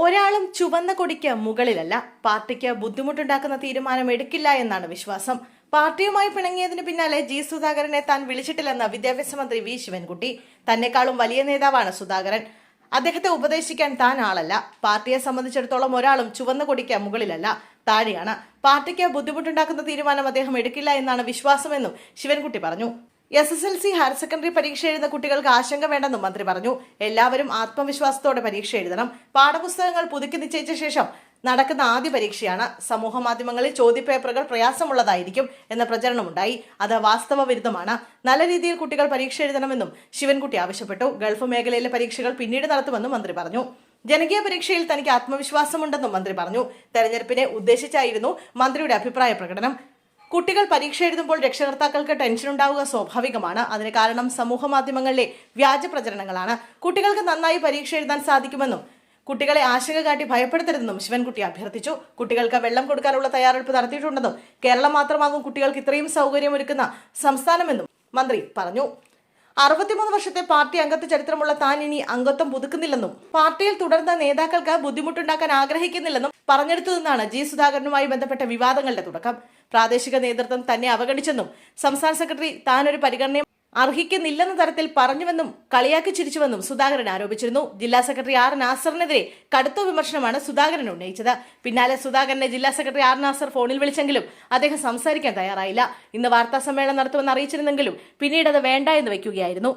ഒരാളും ചുവന്ന കൊടിക്ക് മുകളിലല്ല. പാർട്ടിക്ക് ബുദ്ധിമുട്ടുണ്ടാക്കുന്ന തീരുമാനം എടുക്കില്ല എന്നാണ് വിശ്വാസം. പാർട്ടിയുമായി പിണങ്ങിയതിന് പിന്നാലെ ജി സുധാകരനെ താൻ വിളിച്ചിട്ടില്ലെന്ന് വിദ്യാഭ്യാസ മന്ത്രി വി ശിവൻകുട്ടി. തന്നെക്കാളും വലിയ നേതാവാണ് സുധാകരൻ. അദ്ദേഹത്തെ ഉപദേശിക്കാൻ താൻ ആളല്ല. പാർട്ടിയെ സംബന്ധിച്ചിടത്തോളം ഒരാളും ചുവന്ന കൊടിക്ക് മുകളിലല്ല, താഴെയാണ്. പാർട്ടിക്ക് ബുദ്ധിമുട്ടുണ്ടാക്കുന്ന തീരുമാനം അദ്ദേഹം എടുക്കില്ല എന്നാണ് വിശ്വാസമെന്നും ശിവൻകുട്ടി പറഞ്ഞു. SSLC ഹയർ സെക്കൻഡറി പരീക്ഷ എഴുതുന്ന കുട്ടികൾക്ക് ആശങ്ക വേണ്ടെന്നും മന്ത്രി പറഞ്ഞു. എല്ലാവരും ആത്മവിശ്വാസത്തോടെ പരീക്ഷ എഴുതണം. പാഠപുസ്തകങ്ങൾ പുതുക്കി നിശ്ചയിച്ച ശേഷം നടക്കുന്ന ആദ്യ പരീക്ഷയാണ്. സമൂഹ മാധ്യമങ്ങളിൽ ചോദ്യപേപ്പറുകൾ പ്രയാസമുള്ളതായിരിക്കും എന്ന പ്രചരണമുണ്ടായി. അത് വാസ്തവ വിരുദ്ധമാണ്. നല്ല രീതിയിൽ കുട്ടികൾ പരീക്ഷ എഴുതണമെന്നും ശിവൻകുട്ടി ആവശ്യപ്പെട്ടു. ഗൾഫ് മേഖലയിലെ പരീക്ഷകൾ പിന്നീട് നടത്തുമെന്നും മന്ത്രി പറഞ്ഞു. ജനകീയ പരീക്ഷയിൽ തനിക്ക് ആത്മവിശ്വാസമുണ്ടെന്നും മന്ത്രി പറഞ്ഞു. തെരഞ്ഞെടുപ്പിനെ ഉദ്ദേശിച്ചായിരുന്നു മന്ത്രിയുടെ അഭിപ്രായ പ്രകടനം. കുട്ടികൾ പരീക്ഷ എഴുതുമ്പോൾ രക്ഷകർത്താക്കൾക്ക് ടെൻഷൻ ഉണ്ടാവുക സ്വാഭാവികമാണ്. അതിന് കാരണം സമൂഹ മാധ്യമങ്ങളിലെ വ്യാജ പ്രചരണങ്ങളാണ്. കുട്ടികൾക്ക് നന്നായി പരീക്ഷ എഴുതാൻ സാധിക്കുമെന്നും കുട്ടികളെ ആശങ്ക കാട്ടി ഭയപ്പെടുത്തരുതെന്നും ശിവൻകുട്ടി അഭ്യർത്ഥിച്ചു. കുട്ടികൾക്ക് വെള്ളം കൊടുക്കാനുള്ള തയ്യാറെടുപ്പ് നടത്തിയിട്ടുണ്ടെന്നും കേരളം മാത്രമാകും കുട്ടികൾക്ക് ഇത്രയും സൗകര്യമൊരുക്കുന്ന സംസ്ഥാനമെന്നും മന്ത്രി പറഞ്ഞു. 63 വർഷത്തെ പാർട്ടി അംഗത്വ ചരിത്രമുള്ള താൻ ഇനി അംഗത്വം പുതുക്കുന്നില്ലെന്നും പാർട്ടിയിൽ തുടർന്ന നേതാക്കൾക്ക് ബുദ്ധിമുട്ടുണ്ടാക്കാൻ ആഗ്രഹിക്കുന്നില്ലെന്നും പറഞ്ഞെടുത്തതെന്നാണ് ജി സുധാകരനുമായി ബന്ധപ്പെട്ട വിവാദങ്ങളുടെ തുടക്കം. പ്രാദേശിക നേതൃത്വം തന്നെ അവഗണിച്ചെന്നും സംസ്ഥാന സെക്രട്ടറി താനൊരു പരിഗണനയും അർഹിക്കുന്നില്ലെന്ന തരത്തിൽ പറഞ്ഞുവെന്നും കളിയാക്കി ചിരിച്ചുവെന്നും സുധാകരൻ ആരോപിച്ചിരുന്നു. ജില്ലാ സെക്രട്ടറി ആർ നാസറിനെതിരെ കടുത്ത വിമർശനമാണ് സുധാകരൻ ഉന്നയിച്ചത്. പിന്നാലെ സുധാകരനെ ജില്ലാ സെക്രട്ടറി ആർ നാസർ ഫോണിൽ വിളിച്ചെങ്കിലും അദ്ദേഹം സംസാരിക്കാൻ തയ്യാറായില്ല. ഇന്ന് വാർത്താ സമ്മേളനം നടത്തുമെന്ന് അറിയിച്ചിരുന്നെങ്കിലും പിന്നീട് അത് വേണ്ട എന്ന് വയ്ക്കുകയായിരുന്നു.